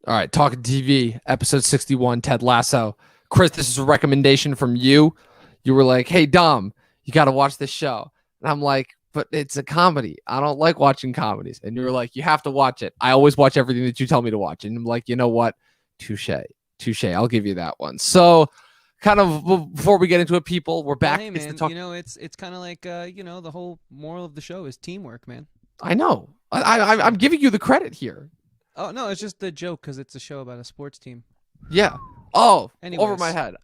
All right, Talkin TV, episode 61, Ted Lasso. Chris, this is a recommendation from you. You were like, hey, Dom, you got to watch this show. And I'm like, but it's a comedy. I don't like watching comedies. And you were like, you have to watch it. I always watch everything that you tell me to watch. And I'm like, you know what? Touche. I'll give you that one. So kind of before we get into it, people, we're back. Hey, man, it's kind of like, the whole moral of the show is teamwork, man. I know. I'm giving you the credit here. Oh, no, it's just the joke because it's a show about a sports team. Yeah. Oh, Anyways. over my head.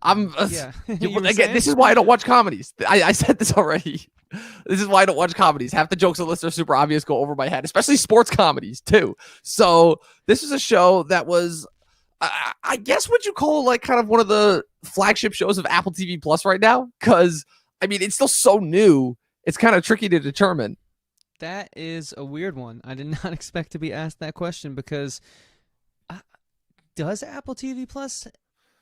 Yeah. Again, this is why I don't watch comedies. I said this already. This is why I don't watch comedies. Half the jokes on the list are super obvious, go over my head, especially sports comedies too. So this is a show that was, I guess, what you call like kind of one of the flagship shows of Apple TV Plus right now. Because I mean, it's still so new. It's kind of tricky to determine. That is a weird one. I did not expect to be asked that question because does Apple TV Plus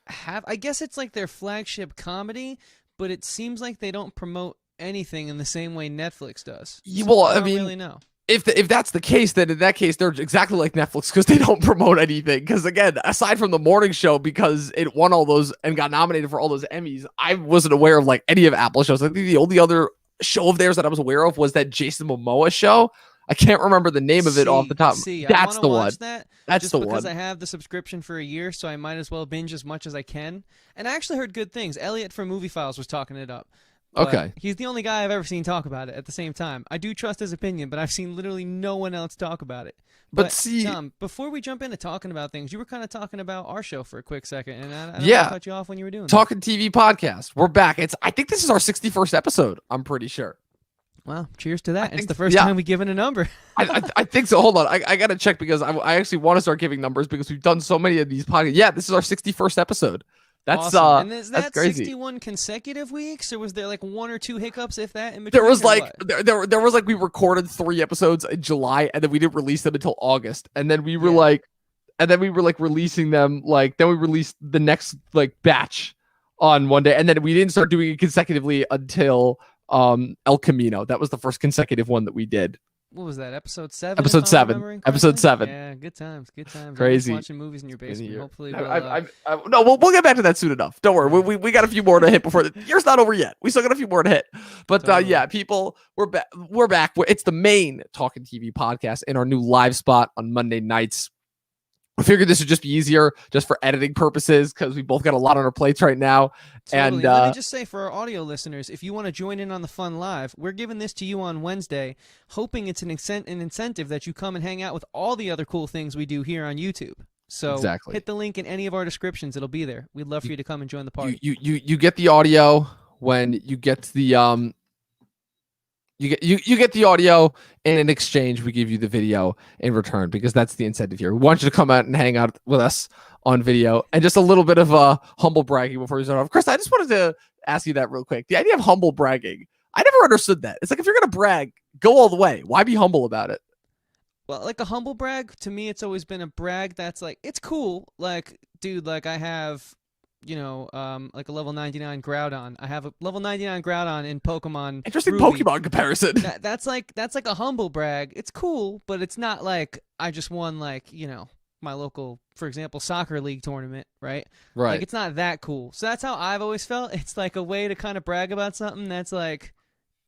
have, I guess it's like their flagship comedy, but it seems like they don't promote anything in the same way Netflix does. So Well, I mean, don't really know. If that's the case, then in that case, they're exactly like Netflix because they don't promote anything. Because again, aside from the morning show, because it won all those and got nominated for all those Emmys, I wasn't aware of like any of Apple shows. I think the only other show of theirs that I was aware of was that Jason Momoa show. I can't remember the name of it off the top. That's the one. That's the one. Because I have the subscription for a year, so I might as well binge as much as I can. And I actually heard good things. Elliot from Movie Files was talking it up. Okay. He's the only guy I've ever seen talk about it at the same time. I do trust his opinion, but I've seen literally no one else talk about it. But see, Tom, before we jump into talking about things, you were kind of talking about our show for a quick second, and I don't want to cut you off when you were doing Talkin TV podcast. We're back. I think this is our 61st episode. I'm pretty sure. Wow, cheers to that. It's the first time we've given a number. I think so. Hold on. I got to check because I actually want to start giving numbers because we've done so many of these podcasts. Yeah, this is our 61st episode. That's awesome. And is that's that crazy. 61 consecutive weeks, or was there like one or two hiccups, if that, in between? There was like there was like we recorded 3 episodes in July and then we didn't release them until August. And then we were releasing them then we released the next like batch on one day, and then we didn't start doing it consecutively until El Camino. That was the first consecutive one that we did. What was that? Episode 7? Episode 7. Episode 7. Yeah, good times. Crazy. Watching movies in your basement. Hopefully, we'll get back to that soon enough. Don't worry. We got a few more to hit before the year's not over yet. We still got a few more to hit. But yeah, people, we're back. It's the main Talkin TV podcast in our new live spot on Monday nights. I figured this would just be easier just for editing purposes because we both got a lot on our plates right now. Totally. And let me just say for our audio listeners, if you want to join in on the fun live, we're giving this to you on Wednesday, hoping it's an incentive that you come and hang out with all the other cool things we do here on YouTube. So hit the link in any of our descriptions. It'll be there. We'd love for you to come and join the party. You get the audio when you get the You get the audio, and in exchange, we give you the video in return because that's the incentive here. We want you to come out and hang out with us on video. And just a little bit of humble bragging before we start off. Chris, I just wanted to ask you that real quick. The idea of humble bragging, I never understood that. It's like if you're going to brag, go all the way. Why be humble about it? Well, like a humble brag, to me, it's always been a brag that's like, it's cool. Like, dude, like I have... like a level 99 Groudon. I have a level 99 Groudon in Pokemon. Interesting Ruby. Pokemon comparison. That's like a humble brag. It's cool, but it's not like I just won my local, for example, soccer league tournament, right? Right. Like it's not that cool. So that's how I've always felt. It's like a way to kind of brag about something that's like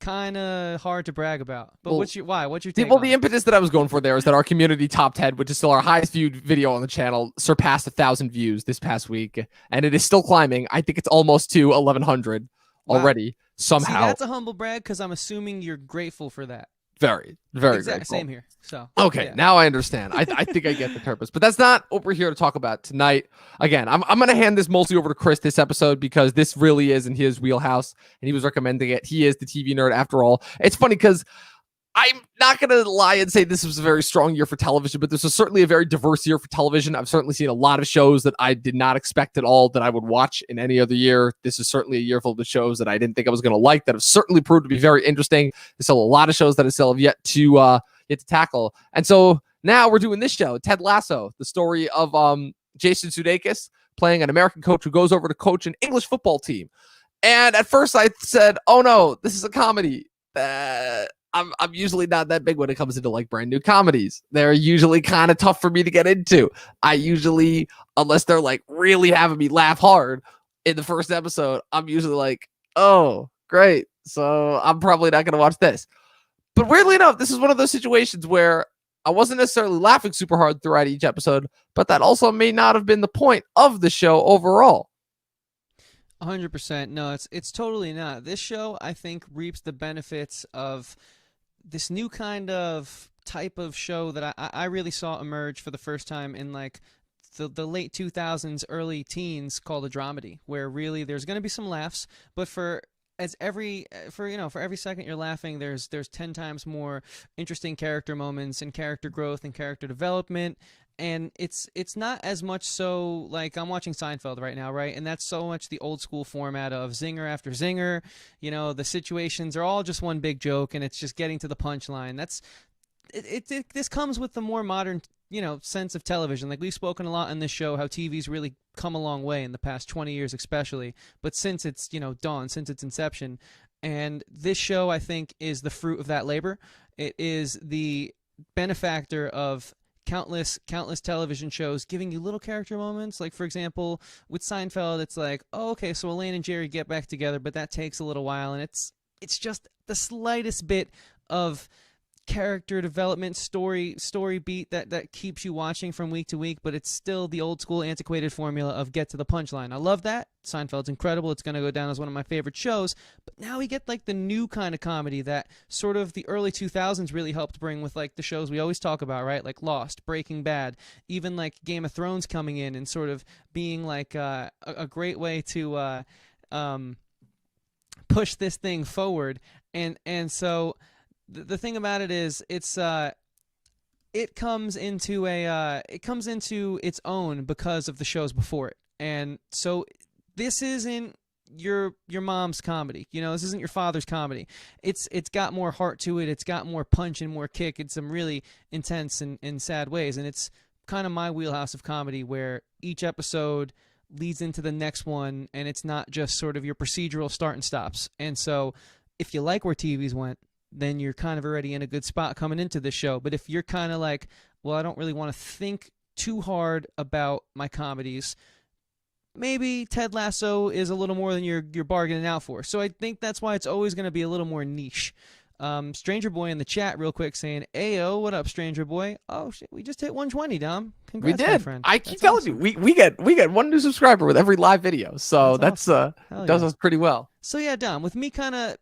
kind of hard to brag about. But what's your take? Well, the impetus that I was going for there is that our community top 10, which is still our highest viewed video on the channel, surpassed 1,000 views this past week, and it is still climbing. I think it's almost to 1,100 already. Somehow. See, that's a humble brag because I'm assuming you're grateful for that. Very, very grateful. Same here. So okay, now I understand. I think I get the purpose, but that's not what we're here to talk about tonight. Again, I'm going to hand this mostly over to Chris this episode because this really is in his wheelhouse, and he was recommending it. He is the TV nerd after all. It's funny because I'm not going to lie and say this was a very strong year for television, but this was certainly a very diverse year for television. I've certainly seen a lot of shows that I did not expect at all that I would watch in any other year. This is certainly a year full of shows that I didn't think I was going to like that have certainly proved to be very interesting. There's still a lot of shows that I still have yet to tackle. And so now we're doing this show, Ted Lasso, the story of Jason Sudeikis playing an American coach who goes over to coach an English football team. And at first I said, oh no, this is a comedy. I'm usually not that big when it comes into like brand new comedies. They're usually kind of tough for me to get into. I usually, unless they're like really having me laugh hard in the first episode, I'm usually like, oh, great. So I'm probably not going to watch this. But weirdly enough, this is one of those situations where I wasn't necessarily laughing super hard throughout each episode, but that also may not have been the point of the show overall. 100%. No, it's totally not. This show, I think, reaps the benefits of this new kind of type of show that I really saw emerge for the first time in like the late 2000s, early teens, called a dramedy, where really there's going to be some laughs, but for every second you're laughing, there's 10 times more interesting character moments and character growth and character development. And it's not as much so like I'm watching Seinfeld right now, right? And that's so much the old school format of zinger after zinger. You know, the situations are all just one big joke, and it's just getting to the punchline. This comes with the more modern, sense of television. Like, we've spoken a lot in this show how TV's really come a long way in the past 20 years especially, but since its dawn, since its inception. And this show, I think, is the fruit of that labor. It is the benefactor of countless television shows giving you little character moments. Like, for example, with Seinfeld, it's like, oh, okay, so Elaine and Jerry get back together, but that takes a little while, and it's just the slightest bit of character development, story beat that keeps you watching from week to week, but it's still the old school antiquated formula of get to the punchline. I love that. Seinfeld's incredible. It's going to go down as one of my favorite shows, but now we get like the new kind of comedy that sort of the early 2000s really helped bring with like the shows we always talk about, right? Like Lost, Breaking Bad, even like Game of Thrones coming in and sort of being like a great way to push this thing forward. And so the thing about it is, it comes into its own because of the shows before it. And so this isn't your mom's comedy. This isn't your father's comedy. It's got more heart to it. It's got more punch and more kick in some really intense and sad ways. And it's kind of my wheelhouse of comedy, where each episode leads into the next one, and it's not just sort of your procedural start and stops. And so if you like where TV's went, then you're kind of already in a good spot coming into this show. But if you're kind of like, well, I don't really want to think too hard about my comedies, maybe Ted Lasso is a little more than you're bargaining out for. So I think that's why it's always going to be a little more niche. Stranger Boy in the chat real quick saying, Ayo, what up, Stranger Boy? Oh shit, we just hit 120, Dom. Congrats, we did. My friend. I keep telling you, we get one new subscriber with every live video. So that's awesome. Does us pretty well. So yeah, Dom, with me kind of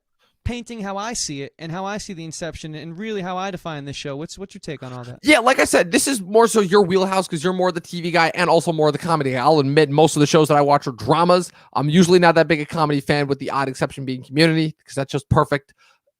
painting how I see it and how I see the inception and really how I define this show, what's your take on all that? Yeah, like I said, this is more so your wheelhouse because you're more the TV guy and also more the comedy guy. I'll admit most of the shows that I watch are dramas. I'm usually not that big a comedy fan, with the odd exception being Community, because that's just perfect.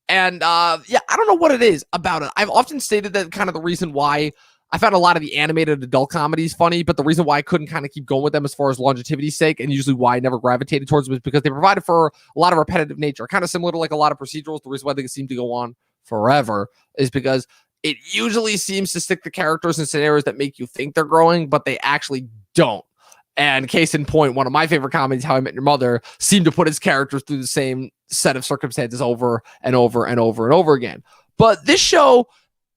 And yeah, I don't know what it is about it. I've often stated that kind of the reason why I found a lot of the animated adult comedies funny, but the reason why I couldn't kind of keep going with them as far as longevity's sake, and usually why I never gravitated towards them, is because they provided for a lot of repetitive nature, kind of similar to like a lot of procedurals. The reason why they seem to go on forever is because it usually seems to stick the characters in scenarios that make you think they're growing, but they actually don't. And case in point, one of my favorite comedies, How I Met Your Mother, seemed to put its characters through the same set of circumstances over and over and over and over again. But this show,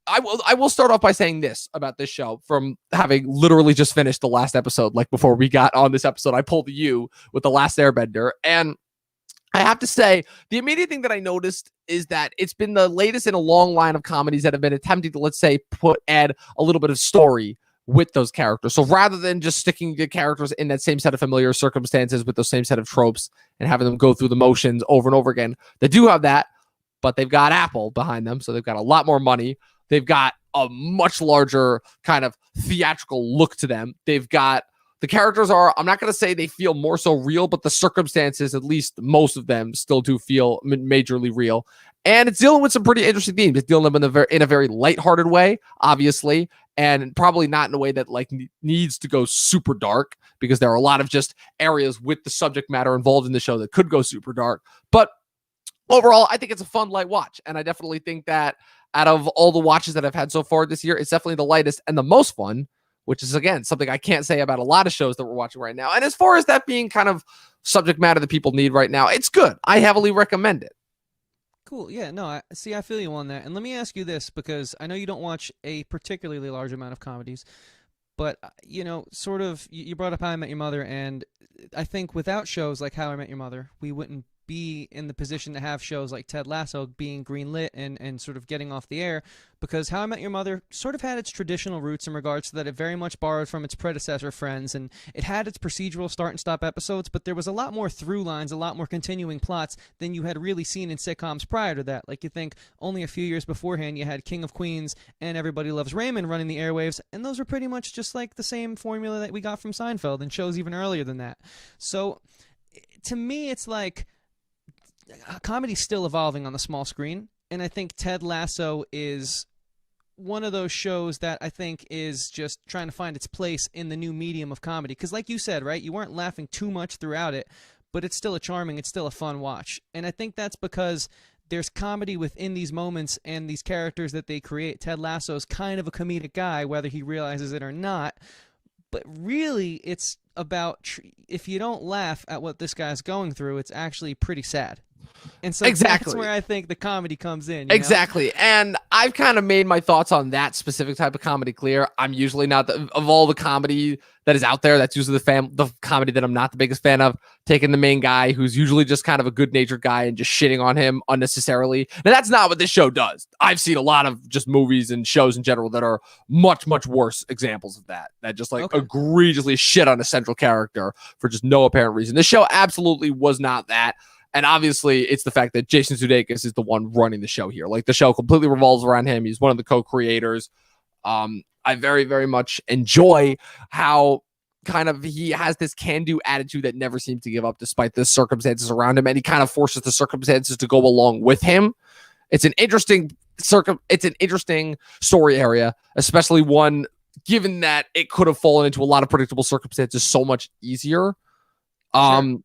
I will start off by saying this about this show, from having literally just finished the last episode. Like, before we got on this episode, I pulled you with The Last Airbender, and I have to say, the immediate thing that I noticed is that it's been the latest in a long line of comedies that have been attempting to, let's say, add a little bit of story with those characters. So rather than just sticking the characters in that same set of familiar circumstances with those same set of tropes and having them go through the motions over and over again, they do have that, but they've got Apple behind them, so they've got a lot more money. They've got a much larger kind of theatrical look to them. They've got, the characters are, I'm not going to say they feel more so real, but the circumstances, at least most of them, still do feel majorly real. And it's dealing with some pretty interesting themes. It's dealing with them in a very lighthearted way, obviously, and probably not in a way that like needs to go super dark, because there are a lot of just areas with the subject matter involved in the show that could go super dark. But overall, I think it's a fun, light watch. And I definitely think that out of all the watches that I've had so far this year, it's definitely the lightest and the most fun, which is, again, something I can't say about a lot of shows that we're watching right now. And as far as that being kind of subject matter that people need right now, it's good. I heavily recommend it. Cool. Yeah, no, I feel you on that. And let me ask you this, because I know you don't watch a particularly large amount of comedies, but sort of, you brought up How I Met Your Mother, and I think without shows like How I Met Your Mother, we wouldn't be in the position to have shows like Ted Lasso being greenlit and sort of getting off the air, because How I Met Your Mother sort of had its traditional roots in regards to that it very much borrowed from its predecessor Friends, and it had its procedural start and stop episodes, but there was a lot more through lines, a lot more continuing plots than you had really seen in sitcoms prior to that. Like, you think only a few years beforehand you had King of Queens and Everybody Loves Raymond running the airwaves, and those were pretty much just like the same formula that we got from Seinfeld and shows even earlier than that. So to me, it's like comedy's still evolving on the small screen, and I think Ted Lasso is one of those shows that I think is just trying to find its place in the new medium of comedy. Because like you said, right, you weren't laughing too much throughout it, but it's still it's still a fun watch. And I think that's because there's comedy within these moments and these characters that they create. Ted Lasso's kind of a comedic guy, whether he realizes it or not. But really, it's about if you don't laugh at what this guy's going through, it's actually pretty sad. And so Exactly. that's where I think the comedy comes in. Exactly. And I've kind of made my thoughts on that specific type of comedy clear. I'm usually not of all the comedy that is out there, that's usually the comedy that I'm not the biggest fan of, taking the main guy who's usually just kind of a good-natured guy and just shitting on him unnecessarily. Now, that's not what this show does. I've seen a lot of just movies and shows in general that are much, much worse examples of that just like egregiously shit on a central character for just no apparent reason. This show absolutely was not that. And obviously, it's the fact that Jason Sudeikis is the one running the show here. Like, the show completely revolves around him. He's one of the co-creators. I very, very much enjoy how kind of he has this can-do attitude that never seems to give up despite the circumstances around him, and he kind of forces the circumstances to go along with him. It's an interesting story area, especially one given that it could have fallen into a lot of predictable circumstances so much easier. Sure.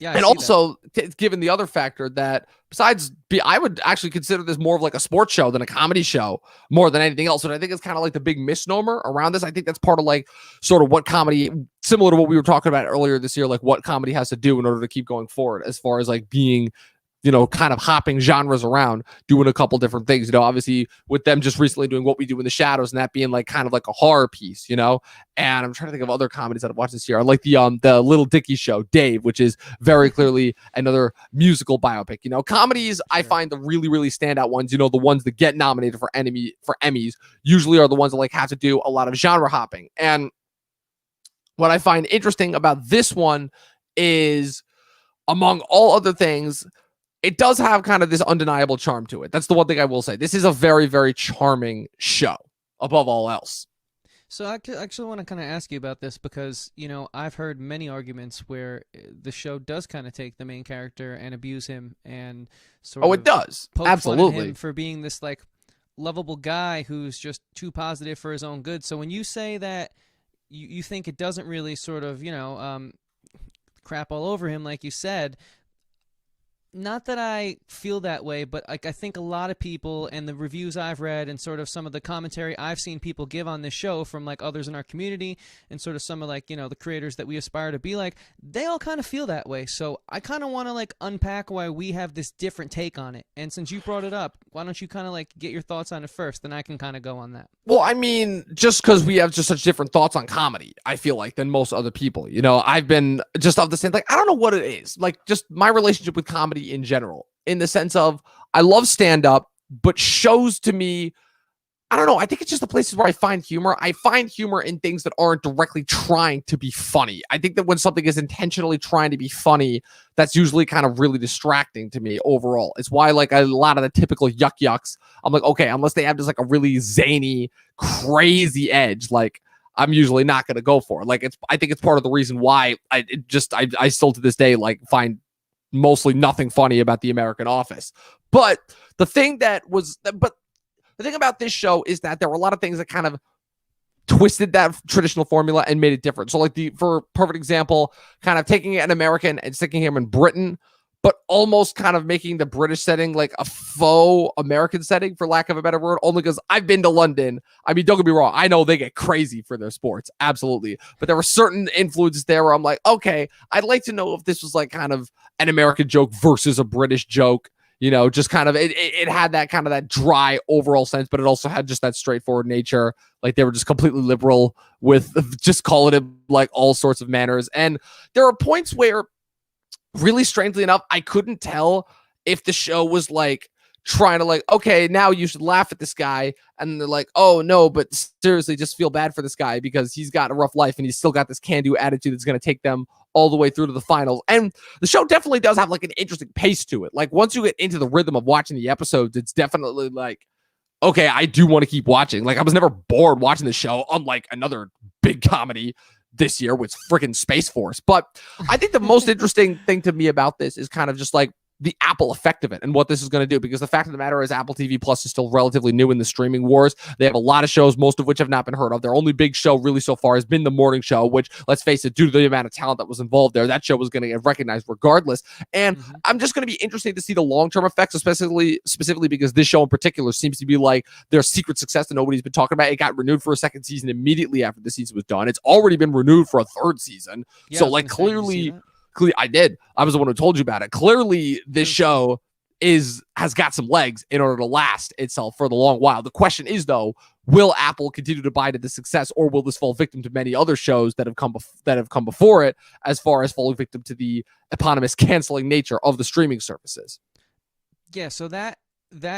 Yeah, and also, given the other factor that I would actually consider this more of like a sports show than a comedy show more than anything else. And I think it's kind of like the big misnomer around this. I think that's part of like sort of what comedy, similar to what we were talking about earlier this year, like what comedy has to do in order to keep going forward as far as like being, kind of hopping genres around, doing a couple different things, obviously with them just recently doing What We Do in the Shadows and that being like kind of like a horror piece, and I'm trying to think of other comedies that I've watched this year. I like the Little Dicky show, Dave, which is very clearly another musical biopic. Comedies, I find the really, really standout ones, the ones that get nominated for Emmys usually are the ones that like have to do a lot of genre hopping. And what I find interesting about this one is, among all other things, it does have kind of this undeniable charm to it. That's the one thing I will say. This is a very, very charming show, above all else. So I actually want to kind of ask you about this because, I've heard many arguments where the show does kind of take the main character and abuse him and sort of it does. poke Absolutely. fun at him for being this like lovable guy who's just too positive for his own good. So when you say that you think it doesn't really sort of, crap all over him like you said, not that I feel that way, but I think a lot of people and the reviews I've read and sort of some of the commentary I've seen people give on this show from like others in our community and sort of some of like, the creators that we aspire to be like, they all kind of feel that way. So I kind of want to like unpack why we have this different take on it. And since you brought it up, why don't you kind of like get your thoughts on it first, then I can kind of go on that. Well, I mean, just because we have just such different thoughts on comedy, I feel like, than most other people. I've been just of the same, like, I don't know what it is. Like, just my relationship with comedy in general, in the sense of I love stand-up, but shows to me, I don't know. I think it's just the places where I find humor. I find humor in things that aren't directly trying to be funny. I think that when something is intentionally trying to be funny, that's usually kind of really distracting to me overall. It's why like a lot of the typical yucks, I'm like, okay, unless they have just like a really zany, crazy edge, like I'm usually not going to go for it. Like I think it's part of the reason why I still to this day like find mostly nothing funny about The American Office. But the thing about this show is that there were a lot of things that kind of twisted that traditional formula and made it different. So like for perfect example, kind of taking an American and sticking him in Britain, but almost kind of making the British setting like a faux American setting, for lack of a better word, only because I've been to London. I mean, don't get me wrong. I know they get crazy for their sports. Absolutely. But there were certain influences there where I'm like, okay, I'd like to know if this was like kind of an American joke versus a British joke, just kind of it had that kind of that dry overall sense, but it also had just that straightforward nature. Like they were just completely liberal with just calling it like all sorts of manners. And there are points where, really strangely enough, I couldn't tell if the show was like trying to like, okay, now you should laugh at this guy, and they're like, oh no, but seriously, just feel bad for this guy because he's got a rough life and he's still got this can-do attitude that's going to take them all the way through to the finals. And the show definitely does have like an interesting pace to it. Like once you get into the rhythm of watching the episodes, it's definitely like, okay, I do want to keep watching. Like I was never bored watching the show, unlike another big comedy this year with freaking Space Force. But I think the most interesting thing to me about this is kind of just like the Apple effect of it and what this is going to do, because the fact of the matter is Apple TV Plus is still relatively new in the streaming wars. They have a lot of shows, most of which have not been heard of. Their only big show really so far has been the morning show, which, let's face it, due to the amount of talent that was involved there, that show was going to get recognized regardless. And I'm just going to be interested to see the long-term effects, specifically because this show in particular seems to be like their secret success that nobody's been talking about. It got renewed for a second season immediately after the season was done. It's already been renewed for a third season. Yeah, so like clearly I did. I was the one who told you about it. Clearly, this show has got some legs in order to last itself for the long while. The question is, though, will Apple continue to buy to the success, or will this fall victim to many other shows that have come before it, as far as falling victim to the eponymous canceling nature of the streaming services? Yeah, so that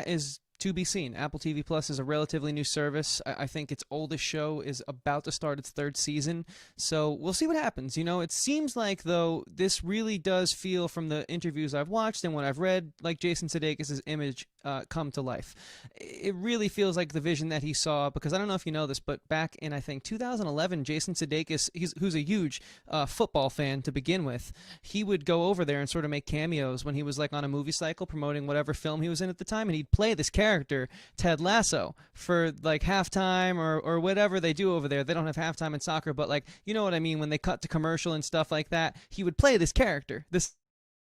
is to be seen. Apple TV Plus is a relatively new service. I think its oldest show is about to start its third season, so we'll see what happens. It seems like, though, this really does feel, from the interviews I've watched and what I've read, like Jason Sudeikis' image come to life. It really feels like the vision that he saw, because I don't know if you know this, but back in, I think, 2011, Jason Sudeikis, who's a huge football fan to begin with, he would go over there and sort of make cameos when he was like on a movie cycle promoting whatever film he was in at the time, and he'd play this character, Ted Lasso, for like halftime or whatever they do over there. They don't have halftime in soccer, but like, you know what I mean, when they cut to commercial and stuff like that, he would play this character, this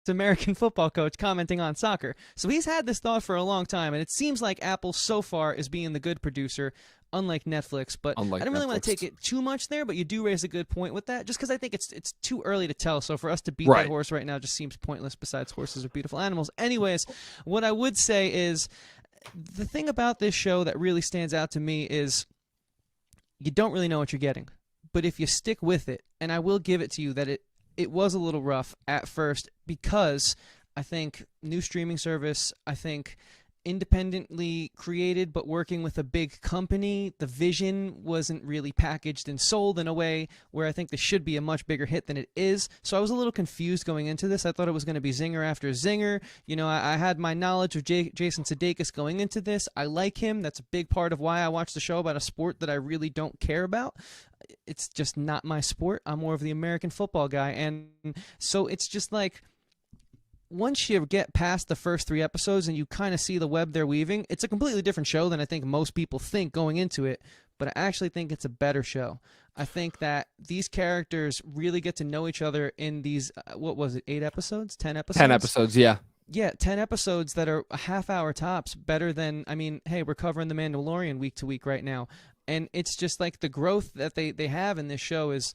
American football coach commenting on soccer. So he's had this thought for a long time, and it seems like Apple so far is being the good producer, unlike Netflix. But I don't really want to take it too much there, but you do raise a good point with that, just because I think it's too early to tell. So for us to beat that horse right now just seems pointless. Besides, horses are beautiful animals. Anyways, what I would say is the thing about this show that really stands out to me is you don't really know what you're getting. But if you stick with it, and I will give it to you that it was a little rough at first, because I think new streaming service, I think independently created but working with a big company, the vision wasn't really packaged and sold in a way where I think this should be a much bigger hit than it is. So I was a little confused going into this. I thought it was going to be zinger after zinger. I had my knowledge of Jason Sudeikis going into this. I like him. That's a big part of why I watch the show about a sport that I really don't care about. It's just not my sport. I'm more of the American football guy. And so it's just like, once you get past the first 3 episodes and you kind of see the web they're weaving, it's a completely different show than I think most people think going into it, but I actually think it's a better show. I think that these characters really get to know each other in these, what was it, 8 episodes? 10 episodes? 10 episodes, yeah. Yeah, 10 episodes that are a half-hour tops, better than, I mean, hey, we're covering The Mandalorian week to week right now, and it's just like the growth that they have in this show is...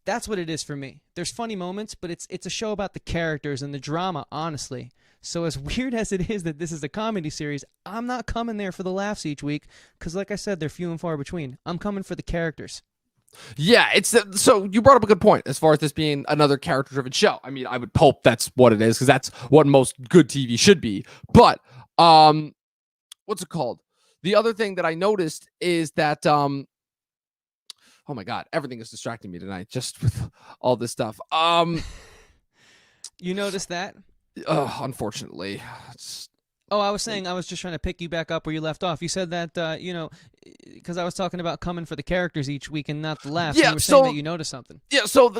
That's what it is for me. There's funny moments, but it's a show about the characters and the drama, honestly. So as weird as it is that this is a comedy series, I'm not coming there for the laughs each week, because like I said, they're few and far between. I'm coming for the characters. Yeah, so you brought up a good point as far as this being another character-driven show. I mean, I would hope that's what it is, because that's what most good TV should be. But what's it called? The other thing that I noticed is that oh my God, everything is distracting me tonight just with all this stuff. You noticed that? Unfortunately. I was saying, I was just trying to pick you back up where you left off. You said that, because I was talking about coming for the characters each week and not the laughs. Yeah, you were saying that you noticed something. Yeah, so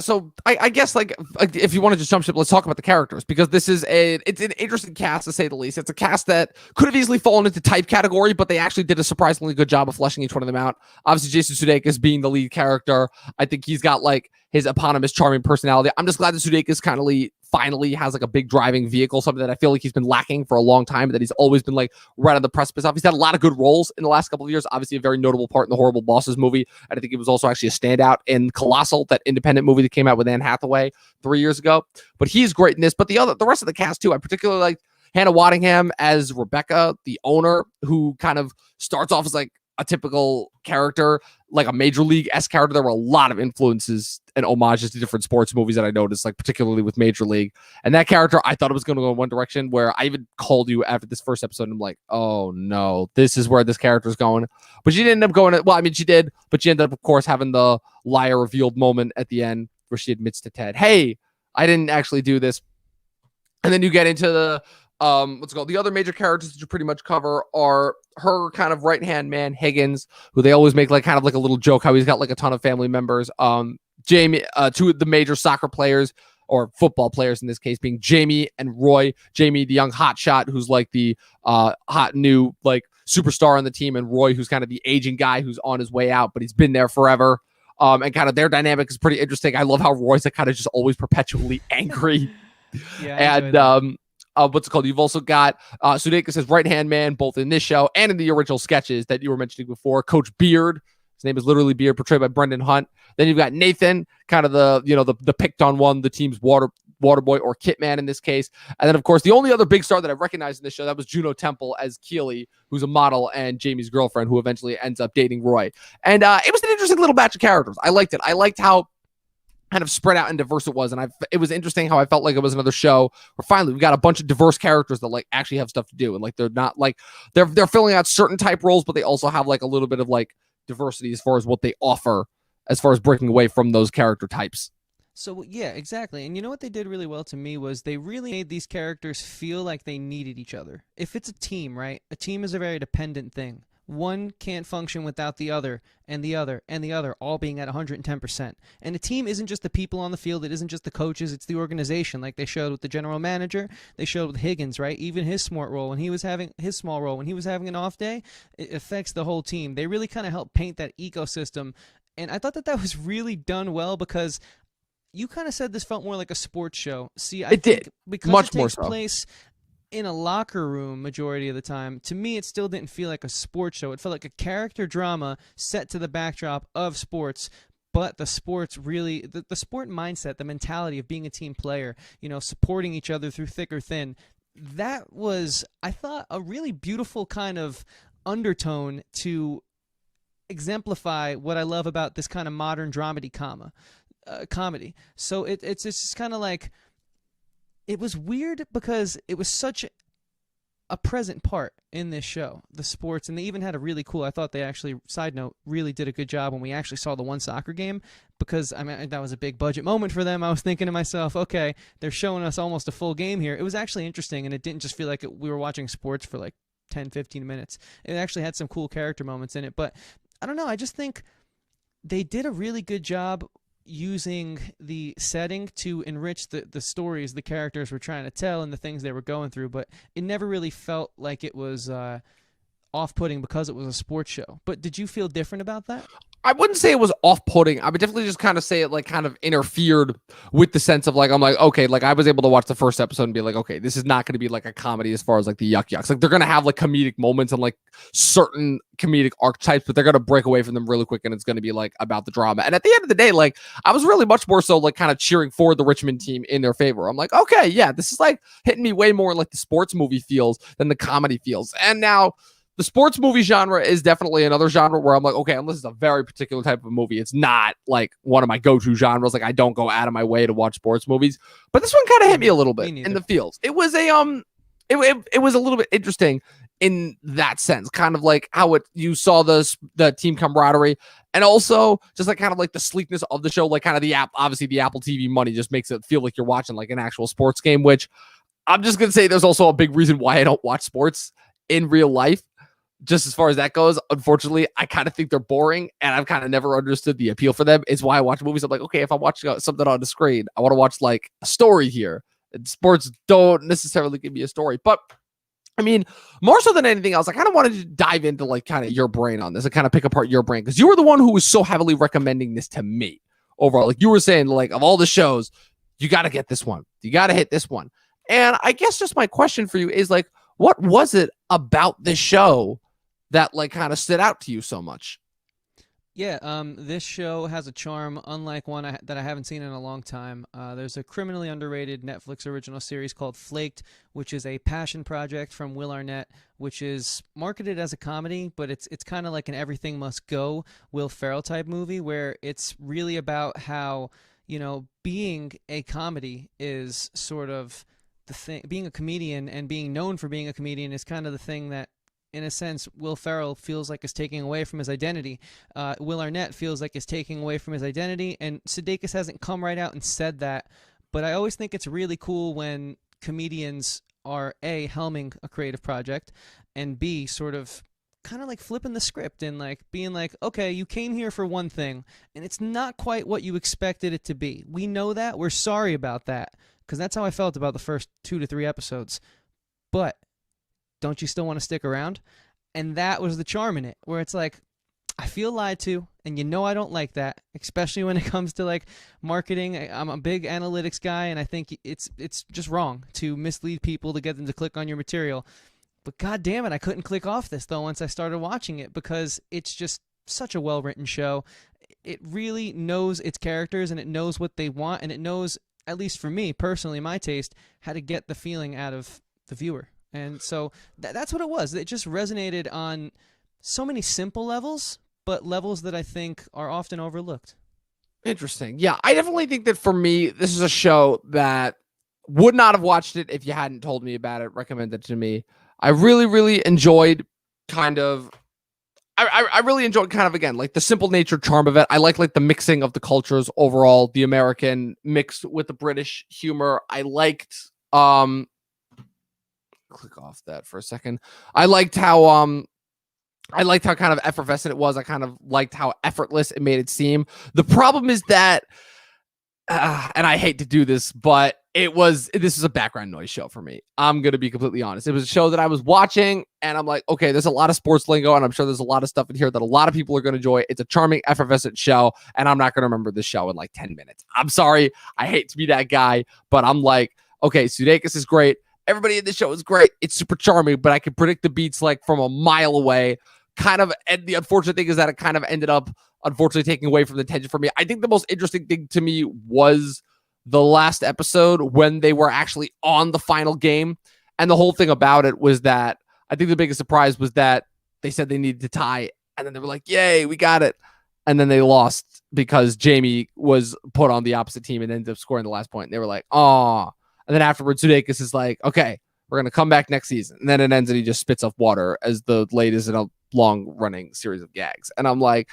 so I guess like if you want to just jump ship, let's talk about the characters, because this is it's an interesting cast, to say the least. It's a cast that could have easily fallen into type category, but they actually did a surprisingly good job of fleshing each one of them out. Obviously, Jason Sudeikis being the lead character, I think he's got like his eponymous charming personality. I'm just glad that Sudeikis finally has like a big driving vehicle, something that I feel like he's been lacking for a long time, that he's always been like right on the precipice of. He's had a lot of good roles in the last couple of years. Obviously a very notable part in the Horrible Bosses movie. And I think it was also actually a standout in Colossal, that independent movie that came out with Anne Hathaway 3 years ago. But he's great in this. But the rest of the cast too, I particularly like Hannah Waddingham as Rebecca, the owner, who kind of starts off as like a typical character, like a Major League-esque character. There were a lot of influences and homages to different sports movies that I noticed, like particularly with Major League. And that character, I thought it was going to go in one direction, where I even called you after this first episode and I'm like, oh no, this is where this character is going. But she didn't end up going, well, I mean, she did, but she ended up, of course, having the liar revealed moment at the end where she admits to Ted, hey, I didn't actually do this. And then you get into the what's it called? The other major characters that you pretty much cover are her kind of right-hand man, Higgins, who they always make like kind of like a little joke how he's got like a ton of family members. Jamie, two of the major soccer players or football players in this case being Jamie and Roy. Jamie, the young hotshot, who's like the hot new like superstar on the team, and Roy, who's kind of the aging guy who's on his way out, but he's been there forever. And kind of their dynamic is pretty interesting. I love how Roy's like kind of just always perpetually angry. Yeah, and what's it called? You've also got Sudeikis' right-hand man, both in this show and in the original sketches that you were mentioning before. Coach Beard, his name is literally Beard, portrayed by Brendan Hunt. Then you've got Nathan, kind of the picked on one, the team's water boy or kit man in this case. And then, of course, the only other big star that I recognized in this show, that was Juno Temple as Keely, who's a model and Jamie's girlfriend, who eventually ends up dating Roy. And it was an interesting little batch of characters. I liked it. I liked how kind of spread out and diverse it was. And it was interesting how I felt like it was another show where finally we got a bunch of diverse characters that like actually have stuff to do. And like, they're not like, they're filling out certain type roles, but they also have like a little bit of like diversity as far as what they offer, as far as breaking away from those character types. So, yeah, exactly. And you know what they did really well to me was they really made these characters feel like they needed each other. If it's a team, right? A team is a very dependent thing. One can't function without the other, and the other, and the other, all being at 110%. And a team isn't just the people on the field. It isn't just the coaches. It's the organization, like they showed with the general manager. They showed with Higgins, right? Even his small role, when he was having an off day, it affects the whole team. They really kind of helped paint that ecosystem. And I thought that was really done well, because you kind of said this felt more like a sports show. See, I think because much it more takes so. place in a locker room majority of the time, to me it still didn't feel like a sports show. It felt like a character drama set to the backdrop of sports, but the sports really, the sport mindset, the mentality of being a team player, supporting each other through thick or thin, that was, I thought, a really beautiful kind of undertone to exemplify what I love about this kind of modern dramedy comedy. So it's just kind of like, it was weird because it was such a present part in this show, the sports, and they even had a really cool, I thought they actually, side note, really did a good job when we actually saw the one soccer game, because I mean that was a big budget moment for them. I was thinking to myself, okay, they're showing us almost a full game here. It was actually interesting, and it didn't just feel like we were watching sports for like 10, 15 minutes. It actually had some cool character moments in it, but I don't know, I just think they did a really good job using the setting to enrich the stories the characters were trying to tell and the things they were going through, but it never really felt like it was off-putting because it was a sports show. But did you feel different about that? I wouldn't say it was off-putting. I would definitely just kind of say it like kind of interfered with the sense of like, I'm like, okay, like I was able to watch the first episode and be like, okay, this is not going to be like a comedy as far as like the yuck yucks. Like they're going to have like comedic moments and like certain comedic archetypes, but they're going to break away from them really quick, and it's going to be like about the drama. And at the end of the day, like I was really much more so like kind of cheering for the Richmond team in their favor. I'm like, okay, yeah, this is like hitting me way more like the sports movie feels than the comedy feels. And now the sports movie genre is definitely another genre where I'm like, okay, unless it's a very particular type of movie, it's not like one of my go-to genres. Like I don't go out of my way to watch sports movies, but this one kind of hit me a little bit in the feels. It was a it was a little bit interesting in that sense, kind of like how you saw the team camaraderie, and also just like kind of like the sleekness of the show, like kind of the obviously the Apple TV money just makes it feel like you're watching like an actual sports game, which I'm just gonna say there's also a big reason why I don't watch sports in real life. Just as far as that goes, unfortunately, I kind of think they're boring, and I've kind of never understood the appeal for them. It's why I watch movies. I'm like, okay, if I'm watching something on the screen, I want to watch like a story here. And sports don't necessarily give me a story, but I mean, more so than anything else, I kind of wanted to dive into like kind of your brain on this and kind of pick apart your brain, because you were the one who was so heavily recommending this to me overall. Like you were saying, like of all the shows, you got to get this one. You got to hit this one. And I guess just my question for you is like, what was it about this show that like kind of stood out to you so much? Yeah, this show has a charm unlike one that I haven't seen in a long time. There's a criminally underrated Netflix original series called Flaked, which is a passion project from Will Arnett, which is marketed as a comedy, but it's kind of like an Everything Must Go Will Ferrell type movie where it's really about how, being a comedy is sort of the thing. Being a comedian and being known for being a comedian is kind of the thing that, in a sense, Will Ferrell feels like is taking away from his identity. Will Arnett feels like is taking away from his identity, and Sudeikis hasn't come right out and said that. But I always think it's really cool when comedians are A, helming a creative project, and B, sort of kind of like flipping the script and like being like, okay, you came here for one thing, and it's not quite what you expected it to be. We know that. We're sorry about that, because that's how I felt about the first 2 to 3 episodes. But don't you still want to stick around? And that was the charm in it, where it's like, I feel lied to, and I don't like that, especially when it comes to like marketing. I'm a big analytics guy, and I think it's just wrong to mislead people to get them to click on your material. But god damn it, I couldn't click off this though once I started watching it, because it's just such a well-written show. It really knows its characters, and it knows what they want, and it knows, at least for me personally, my taste, how to get the feeling out of the viewer. And so that's what it was. It just resonated on so many simple levels, but levels that I think are often overlooked. Interesting. Yeah, I definitely think that for me, this is a show that would not have watched it if you hadn't told me about it, recommended it to me. I really, really enjoyed I really enjoyed kind of, again, like the simple nature charm of it. I like the mixing of the cultures overall, the American mixed with the British humor. I liked, click off that for a second. I liked how kind of effervescent it was. I kind of liked how effortless it made it seem. The problem is that, and I hate to do this, but this was a background noise show for me. I'm going to be completely honest. It was a show that I was watching, and I'm like, okay, there's a lot of sports lingo, and I'm sure there's a lot of stuff in here that a lot of people are going to enjoy. It's a charming, effervescent show, and I'm not going to remember this show in like 10 minutes. I'm sorry. I hate to be that guy, but I'm like, okay, Sudeikis is great. Everybody in the show is great. It's super charming, but I can predict the beats like from a mile away. And the unfortunate thing is that it kind of ended up, unfortunately, taking away from the tension for me. I think the most interesting thing to me was the last episode when they were actually on the final game. And the whole thing about it was that I think the biggest surprise was that they said they needed to tie, and then they were like, yay, we got it. And then they lost because Jamie was put on the opposite team and ended up scoring the last point. And they were like, oh. And then afterwards, Sudeikis is like, okay, we're going to come back next season. And then it ends and he just spits off water as the latest in a long-running series of gags. And I'm like,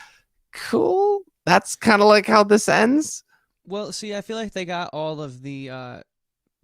cool. That's kind of like how this ends. Well, see, I feel like they got all of the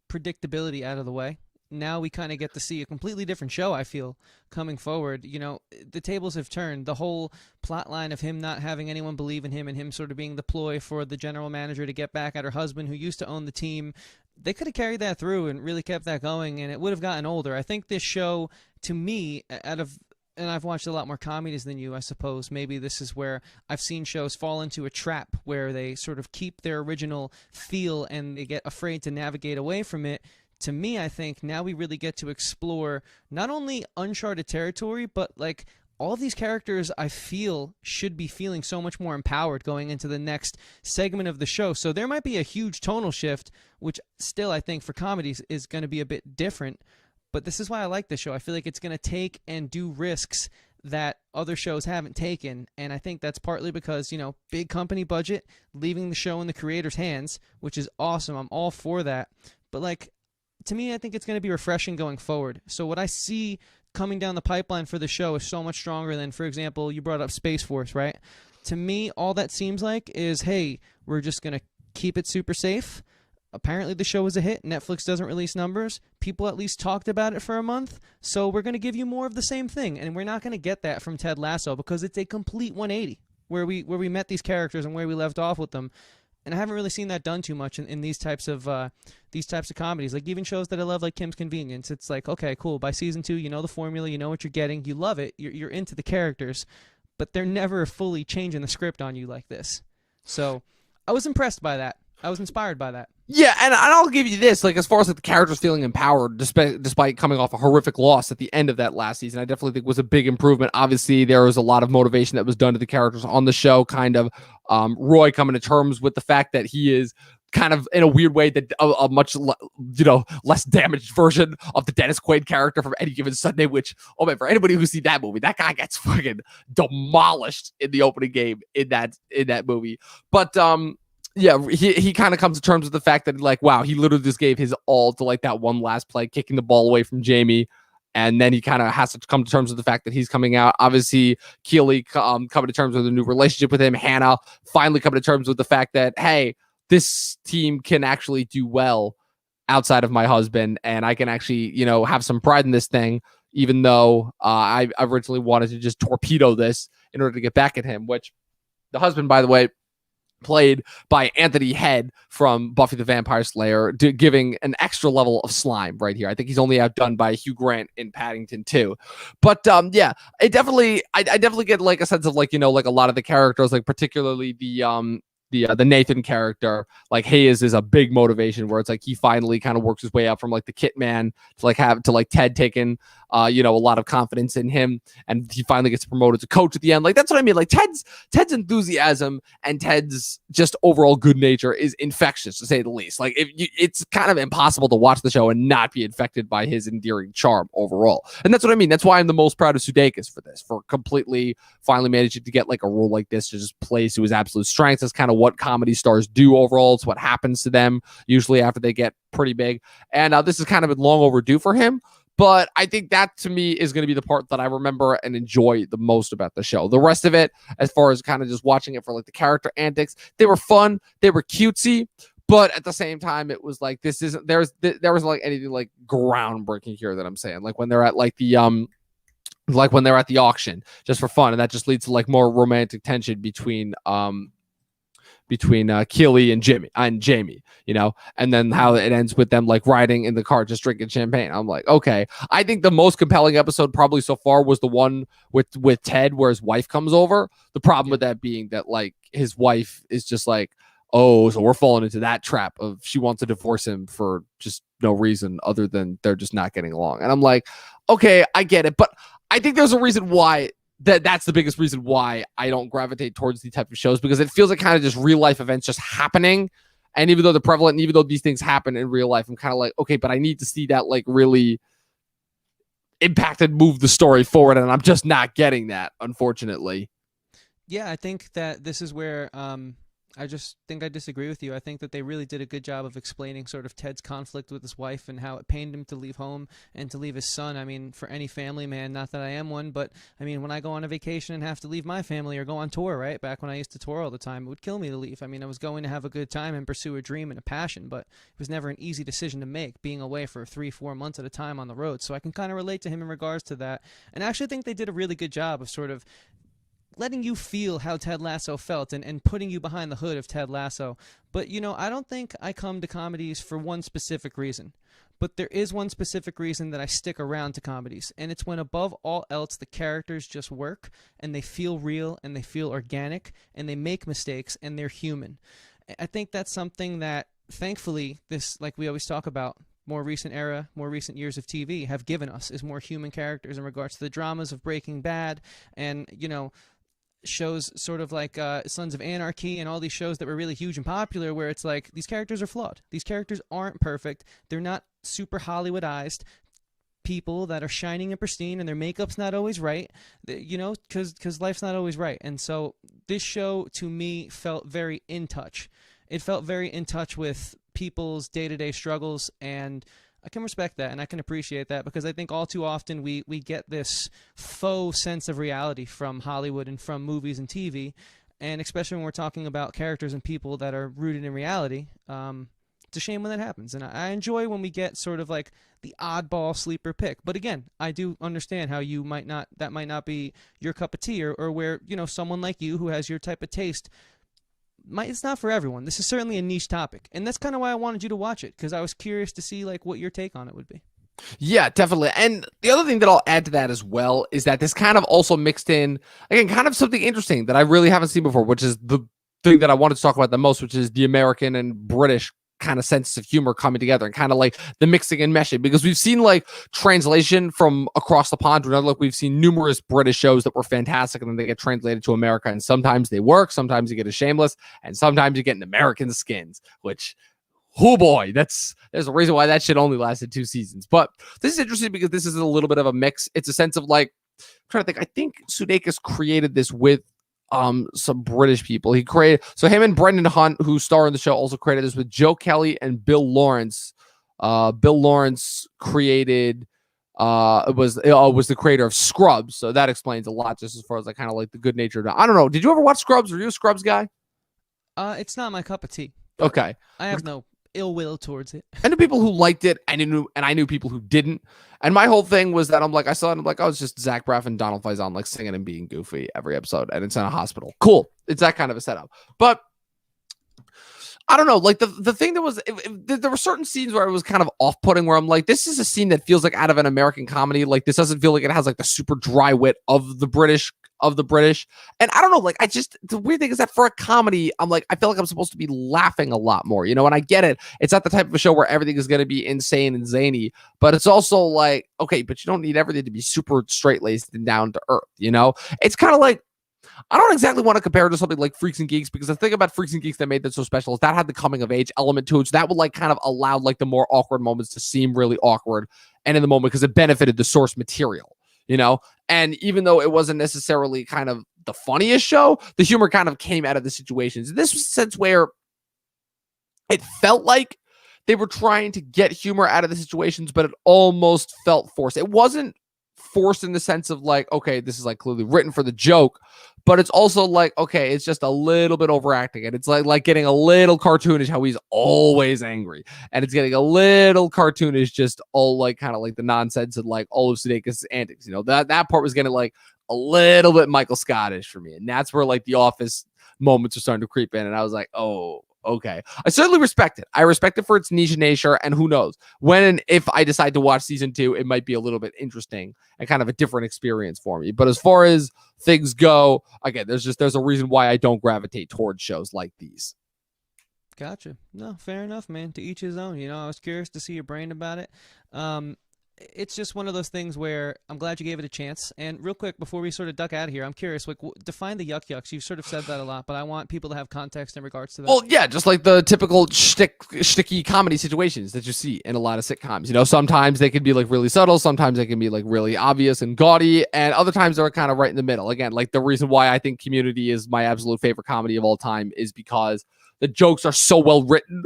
predictability out of the way. Now we kind of get to see a completely different show, I feel, coming forward. The tables have turned. The whole plot line of him not having anyone believe in him and him sort of being the ploy for the general manager to get back at her husband who used to own the team, they could have carried that through and really kept that going, and it would have gotten older. I think this show, to me, and I've watched a lot more comedies than you, I suppose. Maybe this is where I've seen shows fall into a trap where they sort of keep their original feel and they get afraid to navigate away from it. To me, I think now we really get to explore not only uncharted territory, but like all these characters I feel should be feeling so much more empowered going into the next segment of the show. So there might be a huge tonal shift, which still I think for comedies is going to be a bit different. But this is why I like this show. I feel like it's going to take and do risks that other shows haven't taken. And I think that's partly because, big company budget, leaving the show in the creator's hands, which is awesome. I'm all for that. But like, to me, I think it's going to be refreshing going forward. So what I see coming down the pipeline for the show is so much stronger than, for example, you brought up Space Force, right? To me, all that seems like is, hey, we're just going to keep it super safe. Apparently the show was a hit. Netflix doesn't release numbers. People at least talked about it for a month. So we're going to give you more of the same thing. And we're not going to get that from Ted Lasso because it's a complete 180 where we met these characters and where we left off with them. And I haven't really seen that done too much in these types of comedies. Like even shows that I love, like Kim's Convenience. It's like, okay, cool. By season 2, you know the formula, you know what you're getting, you love it, you're into the characters, but they're never fully changing the script on you like this. So I was impressed by that. I was inspired by that. Yeah, and I'll give you this, like, as far as like the characters feeling empowered despite coming off a horrific loss at the end of that last season, I definitely think was a big improvement. Obviously, there was a lot of motivation that was done to the characters on the show, kind of Roy coming to terms with the fact that he is kind of in a weird way that a much less damaged version of the Dennis Quaid character from Any Given Sunday, which, oh man, for anybody who's seen that movie, that guy gets fucking demolished in the opening game in that movie. But yeah, he kind of comes to terms with the fact that, like, wow, he literally just gave his all to like that one last play, kicking the ball away from Jamie. And then he kind of has to come to terms with the fact that he's coming out. Obviously, Keely coming to terms with a new relationship with him. Hannah finally coming to terms with the fact that, hey, this team can actually do well outside of my husband, and I can actually, have some pride in this thing, even though I originally wanted to just torpedo this in order to get back at him, which the husband, by the way, played by Anthony Head from Buffy the Vampire Slayer, giving an extra level of slime right here. I think he's only outdone by Hugh Grant in Paddington 2. But yeah, it definitely, I definitely get like a sense of like, like a lot of the characters, like particularly the Nathan character, like his is a big motivation where it's like he finally kind of works his way up from like the Kit Man to Ted taking a lot of confidence in him, and he finally gets promoted to coach at the end. Like, that's what I mean. Like, Ted's enthusiasm and Ted's just overall good nature is infectious, to say the least. Like, it's kind of impossible to watch the show and not be infected by his endearing charm overall. And that's what I mean. That's why I'm the most proud of Sudeikis for completely finally managing to get like a role like this to just play to his absolute strengths. That's kind of what comedy stars do overall. It's what happens to them usually after they get pretty big. And this is kind of long overdue for him. But I think that, to me, is going to be the part that I remember and enjoy the most about the show. The rest of it, as far as kind of just watching it for like the character antics, they were fun, they were cutesy, but at the same time, it was like, this isn't, there was like anything like groundbreaking here that I'm saying. Like when they're at like when they're at the auction just for fun, and that just leads to like more romantic tension between Keely and Jamie, and then how it ends with them like riding in the car, just drinking champagne. I'm like, okay. I think the most compelling episode probably so far was the one with Ted, where his wife comes over. The problem with that being that like his wife is just like, oh, so we're falling into that trap of she wants to divorce him for just no reason other than they're just not getting along. And I'm like, okay, I get it. But I think there's a reason why that's the biggest reason why I don't gravitate towards these type of shows, because it feels like kind of just real life events just happening. And even though they're prevalent, and even though these things happen in real life, I'm kind of like, okay, but I need to see that like really impact and move the story forward. And I'm just not getting that, unfortunately. Yeah, I think that this is where I just think I disagree with you. I think that they really did a good job of explaining sort of Ted's conflict with his wife and how it pained him to leave home and to leave his son. I mean, for any family man, not that I am one, but I mean, when I go on a vacation and have to leave my family or go on tour, right? Back when I used to tour all the time, it would kill me to leave. I mean, I was going to have a good time and pursue a dream and a passion, but it was never an easy decision to make, being away for 3-4 months at a time on the road. So I can kind of relate to him in regards to that. And I actually think they did a really good job of sort of letting you feel how Ted Lasso felt and putting you behind the hood of Ted Lasso. But, I don't think I come to comedies for one specific reason. But there is one specific reason that I stick around to comedies, and it's when above all else the characters just work, and they feel real, and they feel organic, and they make mistakes, and they're human. I think that's something that, thankfully, this, like we always talk about, more recent era, more recent years of TV have given us, is more human characters in regards to the dramas of Breaking Bad and, shows sort of like Sons of Anarchy and all these shows that were really huge and popular, where it's like these characters are flawed. These characters aren't perfect. They're not super Hollywoodized people that are shining and pristine, and their makeup's not always right, because life's not always right. And so this show, to me, felt very in touch. It felt very in touch with people's day-to-day struggles, and I can respect that, and I can appreciate that, because I think all too often we get this faux sense of reality from Hollywood and from movies and TV, and especially when we're talking about characters and people that are rooted in reality. It's a shame when that happens, and I enjoy when we get sort of like the oddball sleeper pick. But again, I do understand how that might not be your cup of tea, or where, someone like you who has your type of taste, it's not for everyone. This is certainly a niche topic, and that's kind of why I wanted you to watch it, because I was curious to see like what your take on it would be. Yeah, definitely. And the other thing that I'll add to that as well is that this kind of also mixed in, again, kind of something interesting that I really haven't seen before, which is the thing that I wanted to talk about the most, which is the American and British kind of sense of humor coming together and kind of like the mixing and meshing, because we've seen like translation from across the pond to another. Like we've seen numerous British shows that were fantastic and then they get translated to America, and sometimes they work, sometimes you get a Shameless, and sometimes you get an American Skins, which, oh boy, there's a reason why that shit only lasted 2 seasons. But this is interesting because this is a little bit of a mix. It's a sense of like, I'm trying to think, I think Sudeikis created this with some British people. He created, so him and Brendan Hunt, who star in the show, also created this with Joe Kelly and Bill Lawrence. Bill Lawrence created was the creator of Scrubs, so that explains a lot just as far as like kind of like the good nature. I don't know. Did you ever watch Scrubs? Were you a Scrubs guy? It's not my cup of tea. Okay, I have no ill will towards it. I knew people who liked it, and I knew people who didn't. And my whole thing was that I'm like, I saw it, I'm like, oh, it's just Zach Braff and Donald Faison like singing and being goofy every episode, and it's in a hospital. Cool. It's that kind of a setup. But I don't know, like the thing that was, there were certain scenes where it was kind of off-putting, where I'm like, this is a scene that feels like out of an American comedy. Like this doesn't feel like it has like the super dry wit of the British. And I don't know, like the weird thing is that for a comedy, I'm like, I feel like I'm supposed to be laughing a lot more, you know, and I get it. It's not the type of a show where everything is going to be insane and zany, but it's also like, okay, but you don't need everything to be super straight-laced and down to earth, you know? It's kind of like, I don't exactly want to compare it to something like Freaks and Geeks, because the thing about Freaks and Geeks that made that so special is that had the coming of age element to it. So that would like kind of allow like the more awkward moments to seem really awkward and in the moment, because it benefited the source material, you know? And even though it wasn't necessarily kind of the funniest show, the humor kind of came out of the situations. This was a sense where it felt like they were trying to get humor out of the situations, but it almost felt forced. It wasn't forced in the sense of like, okay, this is like clearly written for the joke, but it's also like, okay, it's just a little bit overacting it. It's like getting a little cartoonish how he's always angry, and it's getting a little cartoonish just all like kind of like the nonsense and like all of Sudeikis' antics, you know, that part was getting like a little bit Michael Scottish for me, and that's where like the Office moments are starting to creep in, and I was like, oh, okay. I certainly respect it. I respect it for its niche nature, and who knows, when and if I decide to watch season 2, it might be a little bit interesting and kind of a different experience for me. But as far as things go, again, there's a reason why I don't gravitate towards shows like these. Gotcha. No, fair enough, man. To each his own. You know, I was curious to see your brain about it. It's just one of those things where I'm glad you gave it a chance. And real quick, before we sort of duck out of here, I'm curious, like, define the yuck yucks. You've sort of said that a lot, but I want people to have context in regards to that. Well, yeah, just like the typical shticky comedy situations that you see in a lot of sitcoms. You know, sometimes they can be like really subtle, sometimes they can be like really obvious and gaudy, and other times they're kind of right in the middle. Again, like the reason why I think Community is my absolute favorite comedy of all time is because the jokes are so well written,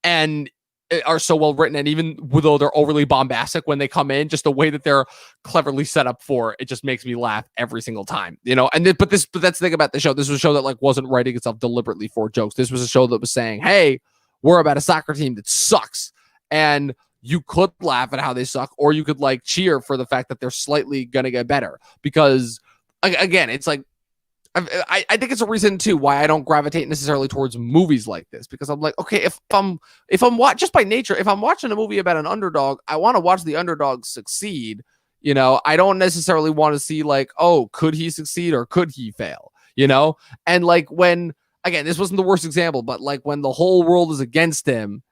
and even though they're overly bombastic when they come in, just the way that they're cleverly set up for it just makes me laugh every single time, you know. And but that's the thing about the show. This was a show that like wasn't writing itself deliberately for jokes. This was a show that was saying, hey, we're about a soccer team that sucks, and you could laugh at how they suck, or you could like cheer for the fact that they're slightly gonna get better, because again, it's like, I think it's a reason too why I don't gravitate necessarily towards movies like this, because I'm like, okay, if I'm just by nature, if I'm watching a movie about an underdog, I want to watch the underdog succeed. You know, I don't necessarily want to see like, oh, could he succeed or could he fail? You know, and like when, again, this wasn't the worst example, but like when the whole world is against him,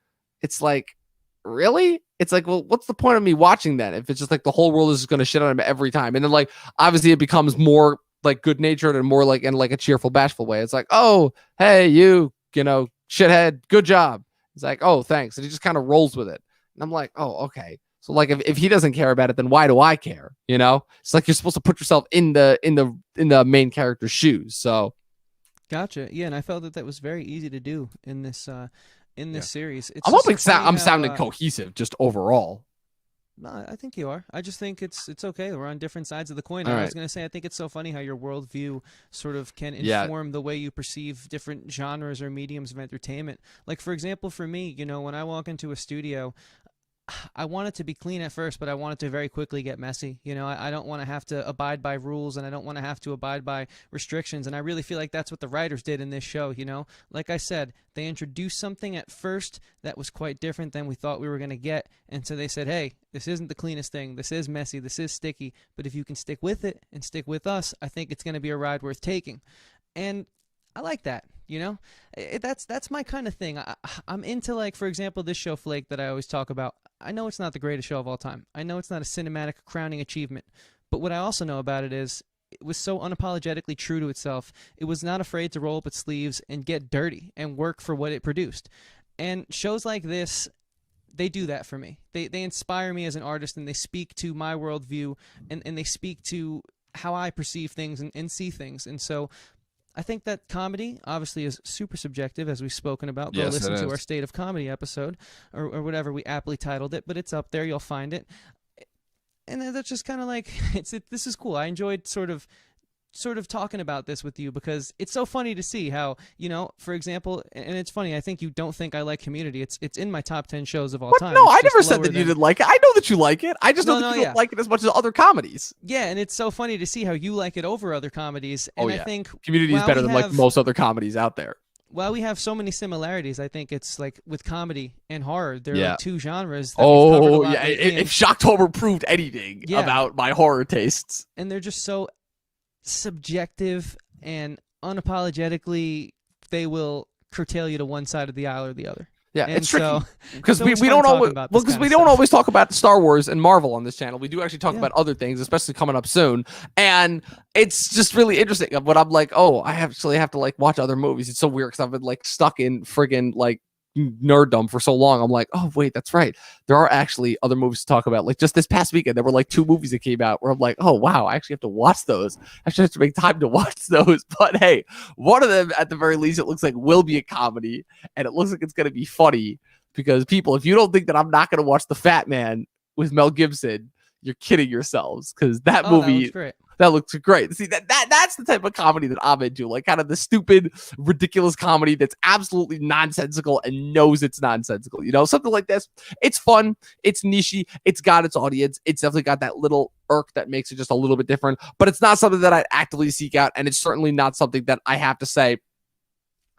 it's like, really? It's like, well, what's the point of me watching that if it's just like the whole world is just going to shit on him every time? And then like obviously it becomes more like good natured and more like in like a cheerful, bashful way. It's like, oh, hey, you know, shithead, good job. It's like, oh, thanks. And he just kind of rolls with it. And I'm like, oh, okay. So like if he doesn't care about it, then why do I care? You know, it's like you're supposed to put yourself in the main character's shoes. So gotcha. Yeah, and I felt that was very easy to do in this series. I'm hoping I'm sounding cohesive just overall. No, I think you are. I just think it's okay. We're on different sides of the coin. All I right. was going to say, I think it's so funny how your worldview sort of can inform the way you perceive different genres or mediums of entertainment. Like, for example, for me, you know, when I walk into a studio, I want it to be clean at first, but I want it to very quickly get messy. You know, I don't want to have to abide by rules, and I don't want to have to abide by restrictions. And I really feel like that's what the writers did in this show, you know? Like I said, they introduced something at first that was quite different than we thought we were going to get. And so they said, hey, this isn't the cleanest thing. This is messy. This is sticky. But if you can stick with it and stick with us, I think it's going to be a ride worth taking. And I like that. You know, that's my kind of thing. I'm into, like, for example, this show Flake that I always talk about. I know it's not the greatest show of all time. I know it's not a cinematic crowning achievement. But what I also know about it is it was so unapologetically true to itself. It was not afraid to roll up its sleeves and get dirty and work for what it produced. And shows like this, they do that for me. They inspire me as an artist, and they speak to my worldview, and they speak to how I perceive things and see things. And so I think that comedy obviously is super subjective, as we've spoken about. Go Yes, listen it to is. our State of Comedy episode, or whatever we aptly titled it, but it's up there. You'll find it. And that's just kind of like, this is cool. I enjoyed sort of talking about this with you, because it's so funny to see how, you know, for example, and it's funny, I think you don't think I like Community. It's in my top 10 shows of all time. No, It's I just never said lower that you than- didn't like it. I know that you like it. I just know No, that no, you yeah. don't like it as much as other comedies. Yeah, and it's so funny to see how you like it over other comedies. And I think Community is while better we than like have- most other comedies out there. While we have so many similarities, I think it's like with comedy and horror, there are Yeah. like two genres that we've covered a Oh lot yeah, lately, if Shocktober proved anything Yeah. about my horror tastes. and they're just so subjective and unapologetically, they will curtail you to one side of the aisle or the other. Yeah, And it's tricky so because it's we always fun don't talking always about this because kind we of don't stuff. always talk about Star Wars and Marvel on this channel. We do actually talk Yeah. about other things, especially coming up soon. And it's just really interesting. But I'm like, oh, I actually have to like watch other movies. It's so weird because I've been like stuck in friggin' like nerddom for so long. I'm like, oh wait, that's right. There are actually other movies to talk about. Like just this past weekend, there were like 2 movies that came out where I'm like, oh wow, I actually have to watch those. I actually have to make time to watch those. But hey, one of them at the very least, it looks like will be a comedy, and it looks like it's gonna be funny. Because people, if you don't think that I'm not gonna watch The Fat Man with Mel Gibson, you're kidding yourselves. Because that That movie looks great. that looks great. See, that's the type of comedy that I'm into, like kind of the stupid, ridiculous comedy that's absolutely nonsensical and knows it's nonsensical. You know, something like this. It's fun. It's nichey. It's got its audience. It's definitely got that little irk that makes it just a little bit different. But it's not something that I'd actively seek out, and it's certainly not something that I have to say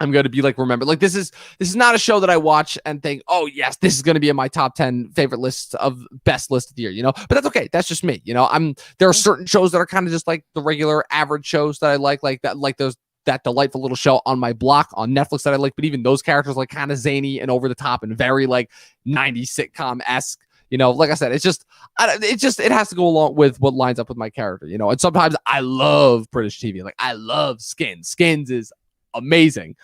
I'm going to be like, remember, like this is not a show that I watch and think, oh yes, this is going to be in my top 10 favorite lists of best list of the year, you know, but that's okay. That's just me. You know, there are certain shows that are kind of just like the regular average shows that I like that, like that delightful little show On My Block on Netflix that I like, but even those characters like kind of zany and over the top and very like 90s sitcom-esque. You know, like I said, it has to go along with what lines up with my character, you know, and sometimes I love British TV. Like I love Skins. Skins is amazing,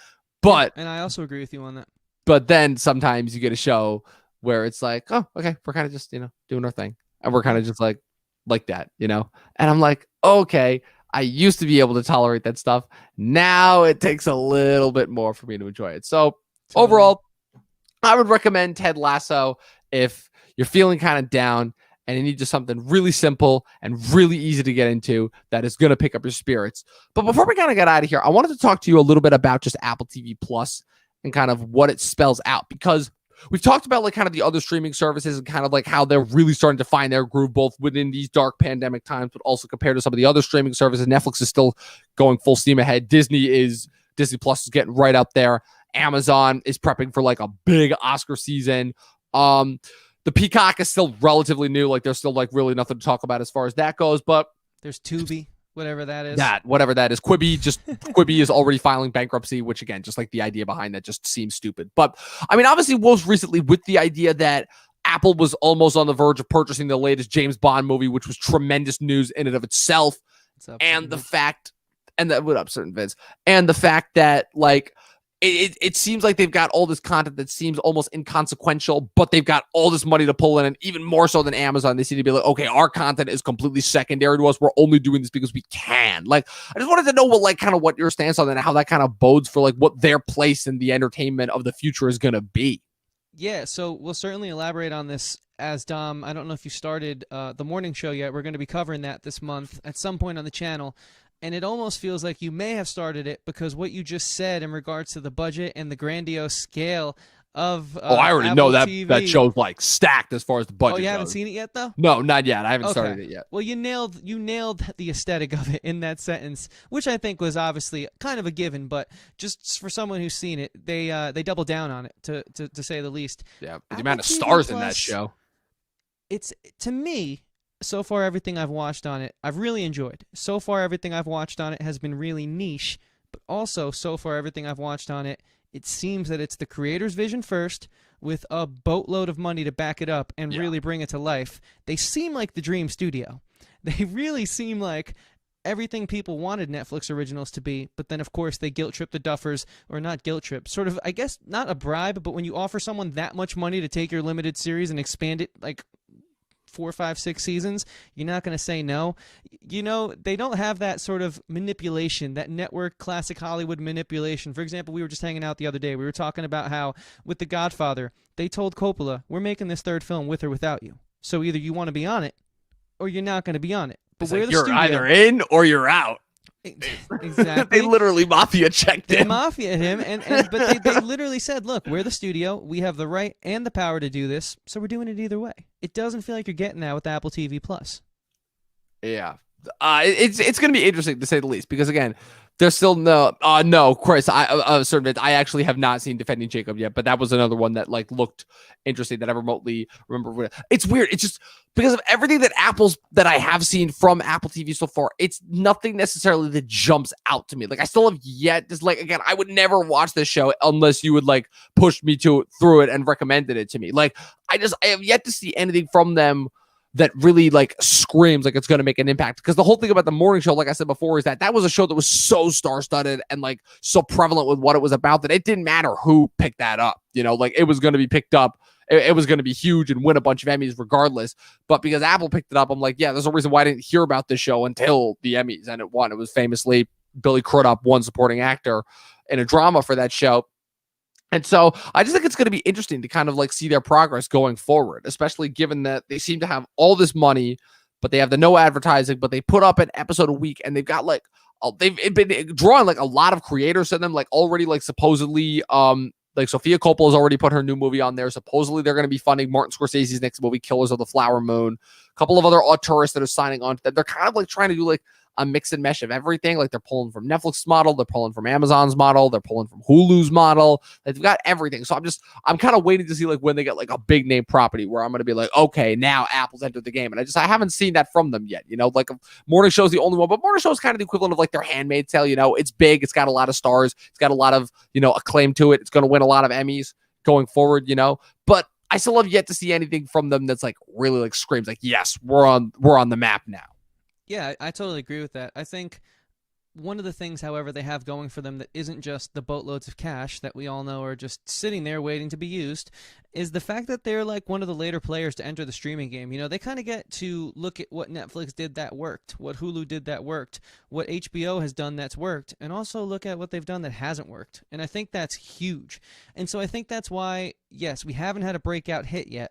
but And I also agree with you on that. but then sometimes you get a show where it's like, oh, okay, we're kind of just, you know, doing our thing, and we're kind of just like that, you know, and I'm like, okay, I used to be able to tolerate that stuff. Now it takes a little bit more for me to enjoy it. So Totally. overall, I would recommend Ted Lasso if you're feeling kind of down and you need just something really simple and really easy to get into that is going to pick up your spirits. But before we kind of get out of here, I wanted to talk to you a little bit about just Apple TV Plus and kind of what it spells out, because we've talked about like kind of the other streaming services and kind of like how they're really starting to find their groove both within these dark pandemic times, but also compared to some of the other streaming services. Netflix is still going full steam ahead. Disney Plus is getting right up there. Amazon is prepping for like a big Oscar season. The Peacock is still relatively new. Like there's still like really nothing to talk about as far as that goes, but There's Tubi, whatever that is. whatever that is. Quibi is already filing bankruptcy, which again, just like the idea behind that just seems stupid. But I mean, obviously most recently with the idea that Apple was almost on the verge of purchasing the latest James Bond movie, which was tremendous news in and of itself. What's up, And the Vince? fact, and that what up, certain Vince, and the fact that like it seems like they've got all this content that seems almost inconsequential, but they've got all this money to pull in, and even more so than Amazon, they seem to be like, okay, our content is completely secondary to us. We're only doing this because we can. Like, I just wanted to know what your stance on that and how that kind of bodes for like what their place in the entertainment of the future is going to be. Yeah, so we'll certainly elaborate on this as Dom. I don't know if you started the morning show yet. We're going to be covering that this month at some point on the channel. And it almost feels like you may have started it because what you just said in regards to the budget and the grandiose scale of I already Apple know that TV. that show's like stacked as far as the budget. Oh, you haven't goes. seen it yet, though? No, not yet. I haven't Okay. started it yet. Well, you nailed the aesthetic of it in that sentence, which I think was obviously kind of a given. But just for someone who's seen it, they double down on it to say the least. Yeah, the Apple amount of TV stars in that Plus- show. It's, to me, so far everything I've watched on it, I've really enjoyed. So far everything I've watched on it has been really niche, But also, so far, everything I've watched on it, it seems that it's the creator's vision first, with a boatload of money to back it up and really bring it to life. They seem like the dream studio. They really seem like everything people wanted Netflix originals to be, but then, of course, they guilt-trip the duffers, or not guilt-trip, sort of, I guess, not a bribe, but when you offer someone that much money to take your limited series and expand it, like, 4, 5, 6 seasons, you're not going to say no. You know, they don't have that sort of manipulation, that network classic Hollywood manipulation. For example, we were just hanging out the other day. We were talking about how, with The Godfather, they told Coppola, we're making this third film with or without you. So either you want to be on it, or you're not going to be on it. But like you're either in or you're out. Exactly. They literally mafia checked him. They mafia him, but they literally said, look, we're the studio. We have the right and the power to do this, so we're doing it either way. It doesn't feel like you're getting that with Apple TV+. Yeah. It's going to be interesting, to say the least, because, again, there's still no, Chris, I actually have not seen Defending Jacob yet, but that was another one that, like, looked interesting that I remotely remember. It's weird. It's just because of everything that I have seen from Apple TV so far, it's nothing necessarily that jumps out to me. Like, I still have yet, just, like, again, I would never watch this show unless you would, like, push me through it and recommended it to me. Like, I have yet to see anything from them that really, like, screams like it's going to make an impact. Because the whole thing about the morning show, like I said before, is that was a show that was so star-studded and, like, so prevalent with what it was about that it didn't matter who picked that up. You know, like, it was going to be picked up. It was going to be huge and win a bunch of Emmys regardless. But because Apple picked it up, I'm like, yeah, there's a reason why I didn't hear about this show until the Emmys. And it won. It was famously Billy Crudup won supporting actor in a drama for that show. And so I just think it's going to be interesting to kind of, like, see their progress going forward, especially given that they seem to have all this money, but they have the no advertising, but they put up an episode a week, and they've got, like, they've been drawing, like, a lot of creators to them, like, already, like, supposedly, like, Sofia Coppola has already put her new movie on there. Supposedly they're going to be funding Martin Scorsese's next movie, Killers of the Flower Moon. A couple of other tourists that are signing on to that. They're kind of, like, trying to do, like, a mix and mesh of everything. Like, they're pulling from Netflix's model, they're pulling from Amazon's model, they're pulling from Hulu's model. They've got everything. So I'm kind of waiting to see, like, when they get, like, a big name property where I'm going to be like, okay, now Apple's entered the game. And I haven't seen that from them yet. You know, like, Morning Show's the only one, but Morning Show is kind of the equivalent of, like, their Handmaid's Tale. You know, it's big, it's got a lot of stars, it's got a lot of, you know, acclaim to it. It's going to win a lot of Emmys going forward, you know, but I still have yet to see anything from them that's, like, really, like, screams like, yes, we're on the map now. Yeah, I totally agree with that. I think one of the things, however, they have going for them that isn't just the boatloads of cash that we all know are just sitting there waiting to be used is the fact that they're, like, one of the later players to enter the streaming game. You know, they kind of get to look at what Netflix did that worked, what Hulu did that worked, what HBO has done that's worked, and also look at what they've done that hasn't worked. And I think that's huge. And so I think that's why, yes, we haven't had a breakout hit yet.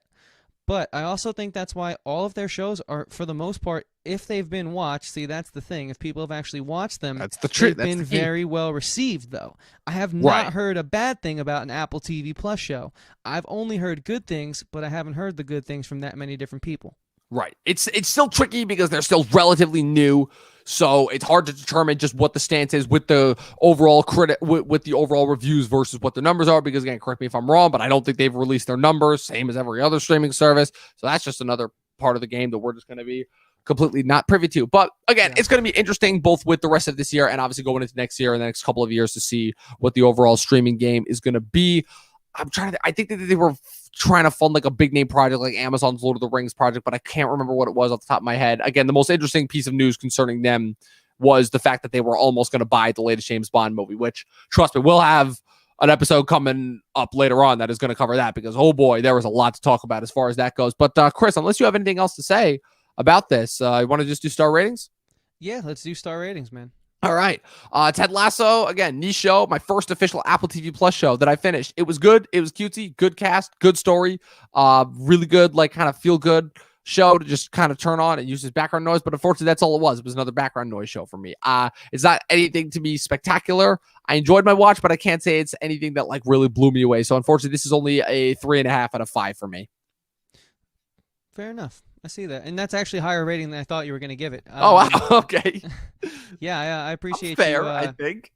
But I also think that's why all of their shows are, for the most part, if they've been watched, see, that's the thing. If people have actually watched them, that's the truth. They've been very well received, though. I have not heard a bad thing about an Apple TV Plus show. I've only heard good things, but I haven't heard the good things from that many different people. Right. It's still tricky because they're still relatively new, so it's hard to determine just what the stance is with the overall with the overall reviews versus what the numbers are. Because, again, correct me if I'm wrong, but I don't think they've released their numbers, same as every other streaming service. So that's just another part of the game that we're just going to be completely not privy to. But again, it's going to be interesting both with the rest of this year and obviously going into next year and the next couple of years to see what the overall streaming game is going to be. I think that they were trying to fund, like, a big name project like Amazon's Lord of the Rings project, but I can't remember what it was off the top of my head. Again, the most interesting piece of news concerning them was the fact that they were almost going to buy the latest James Bond movie, which, trust me, we'll have an episode coming up later on that is going to cover that because, oh boy, there was a lot to talk about as far as that goes. But Chris, unless you have anything else to say about this, you want to just do star ratings? Yeah, let's do star ratings, man. All right. Ted Lasso, again, niche show, my first official Apple TV Plus show that I finished. It was good. It was cutesy, good cast, good story, really good, like, kind of feel good show to just kind of turn on and use as background noise. But unfortunately, that's all it was. It was another background noise show for me. It's not anything to be spectacular. I enjoyed my watch, but I can't say it's anything that, like, really blew me away. So unfortunately, this is only a 3.5 out of 5 for me. Fair enough. I see that. And that's actually a higher rating than I thought you were going to give it. Oh, wow. Okay. Yeah, I appreciate fair, you. I think.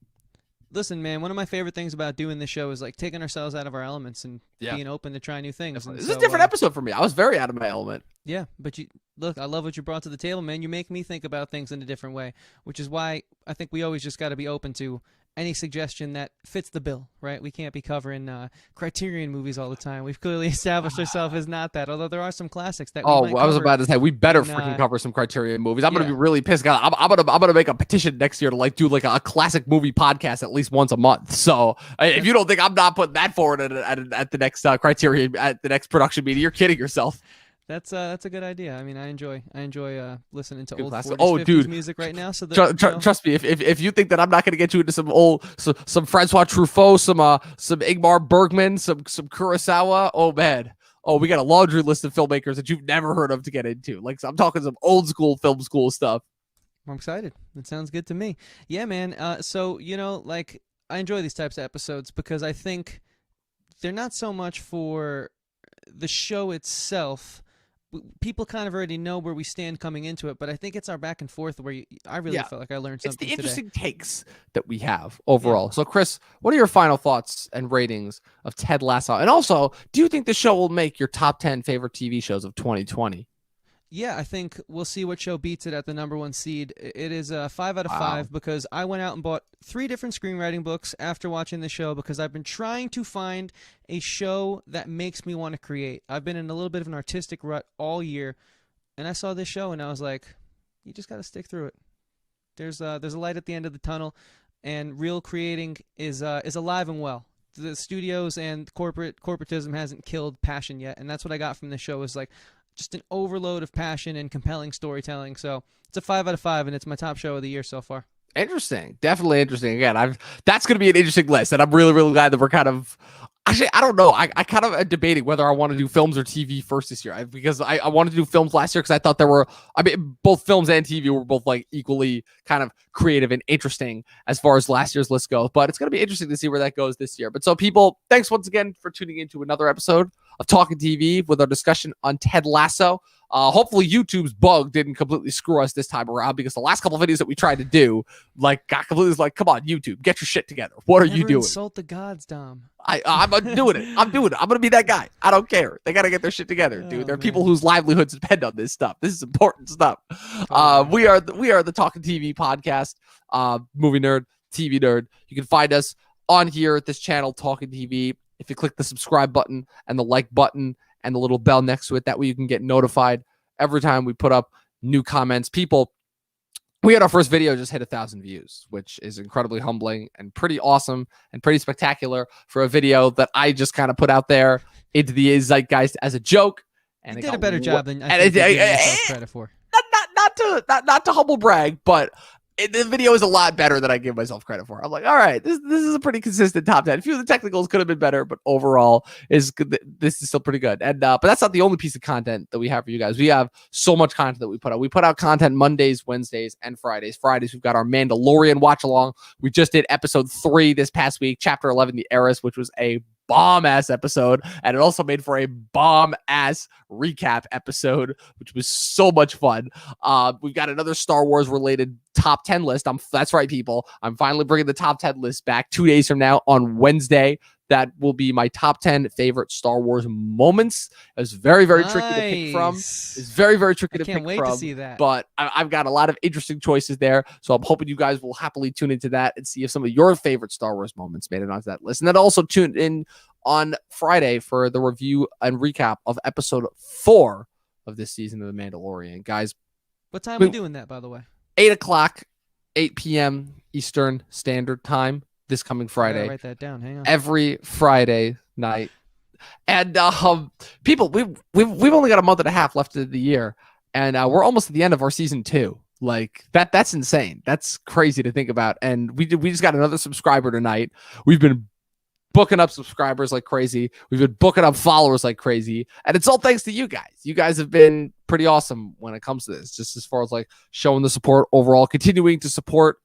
Listen, man, one of my favorite things about doing this show is, like, taking ourselves out of our elements and being open to try new things. This is a different episode for me. I was very out of my element. Yeah, but look, I love what you brought to the table, man. You make me think about things in a different way, which is why I think we always just got to be open to any suggestion that fits the bill, right? We can't be covering Criterion movies all the time. We've clearly established ourselves as not that, although there are some classics that we might cover. I was about to say we better in, freaking cover some Criterion movies. I'm yeah. gonna be really pissed. I'm gonna make a petition next year to like do like a classic movie podcast at least once a month. So if you don't think I'm not putting that forward at the next Criterion at the next production meeting, you're kidding yourself. That's a good idea. I mean, I enjoy listening to Good old classic. 40s, 50s dude, music right now. So that, trust me, if you think that I'm not going to get you into some Francois Truffaut, some Ingmar Bergman, some Kurosawa, oh man, we got a laundry list of filmmakers that you've never heard of to get into. Like I'm talking some old school film school stuff. I'm excited. That sounds good to me. Yeah, man. So like I enjoy these types of episodes because I think they're not so much for the show itself. People kind of already know where we stand coming into it, but I think it's our back and forth where I really felt like I learned something today. It's the interesting takes that we have overall. Yeah. So, Chris, what are your final thoughts and ratings of Ted Lasso? And also, do you think the show will make your top 10 favorite TV shows of 2020? Yeah, I think we'll see what show beats it at the number 1 seed. It is a 5 out of 5 because I went out and bought 3 different screenwriting books after watching the show because I've been trying to find a show that makes me want to create. I've been in a little bit of an artistic rut all year, and I saw this show and I was like, you just got to stick through it. There's a light at the end of the tunnel, and real creating is alive and well. The studios and corporatism hasn't killed passion yet, and that's what I got from this show is like just an overload of passion and compelling storytelling. So it's a 5 out of 5, and it's my top show of the year so far. Interesting. Definitely interesting. Again, that's going to be an interesting list, and I'm really, really glad that we're kind of... Actually, I don't know. I kind of am debating whether I want to do films or TV first this year because I wanted to do films last year because I thought both films and TV were both like equally kind of creative and interesting as far as last year's list goes. But it's going to be interesting to see where that goes this year. But so people, thanks once again for tuning into another episode of Talkin' TV with our discussion on Ted Lasso. Hopefully YouTube's bug didn't completely screw us this time around because the last couple of videos that we tried to do got completely like, come on, YouTube, get your shit together. What are you doing? Insult the gods, Dom. I'm doing it. I'm doing it. I'm going to be that guy. I don't care. They got to get their shit together, dude. There are people whose livelihoods depend on this stuff. This is important stuff. We are the Talkin' TV podcast, movie nerd, TV nerd. You can find us on here at this channel, Talkin' TV. If you click the subscribe button and the like button and the little bell next to it, that way you can get notified every time we put up new comments. People, we had our first video just hit 1,000 views, which is incredibly humbling and pretty awesome and pretty spectacular for a video that I just kind of put out there into the zeitgeist as a joke. And you it did got a better job than I think you gave yourself credit for. Not to humble brag, but the video is a lot better than I give myself credit for. I'm like, all right, this is a pretty consistent top 10. A few of the technicals could have been better, but overall this is still pretty good. And but that's not the only piece of content that we have for you guys. We have so much content that we put out. We put out content Mondays, Wednesdays, and Fridays. Fridays, we've got our Mandalorian watch along. We just did episode 3 this past week, chapter 11, The Heiress, which was a bomb-ass episode, and it also made for a bomb-ass recap episode, which was so much fun. We've got another Star Wars-related top 10 list. That's right, people. I'm finally bringing the top 10 list back 2 days from now on Wednesday. That will be my top 10 favorite Star Wars moments. It was very, very tricky to pick from. It's very, very tricky to pick from. I can't wait to see that. But I've got a lot of interesting choices there. So I'm hoping you guys will happily tune into that and see if some of your favorite Star Wars moments made it onto that list. And then also tune in on Friday for the review and recap of episode 4 of this season of The Mandalorian. Guys, what time are we doing that, by the way? 8 o'clock, 8 p.m. Eastern Standard Time. This coming Friday. Write that down. Hang on. Every Friday night. And people, we've only got a month and a half left of the year, and we're almost at the end of our season 2. Like that's insane. That's crazy to think about. And we just got another subscriber tonight. We've been booking up subscribers like crazy. We've been booking up followers like crazy, and it's all thanks to you guys. You guys have been pretty awesome when it comes to this. Just as far as like showing the support overall, continuing to support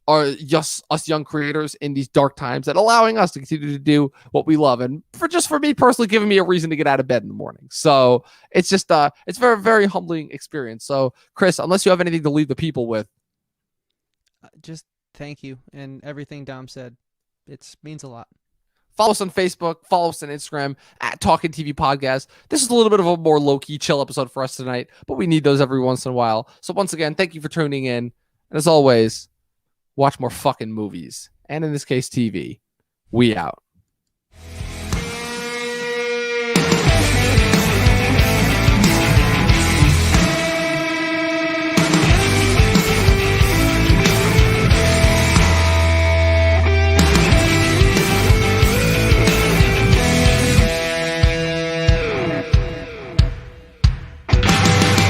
us young creators in these dark times and allowing us to continue to do what we love, and for me personally, giving me a reason to get out of bed in the morning. So it's just it's very, very humbling experience. So Chris, unless you have anything to leave the people with, just thank you and everything Dom said. It means a lot. Follow us on Facebook, follow us on Instagram at Talkin' TV Podcast. This is a little bit of a more low-key chill episode for us tonight, but we need those every once in a while. So once again, thank you for tuning in, and as always, watch more fucking movies and in this case, TV. We out.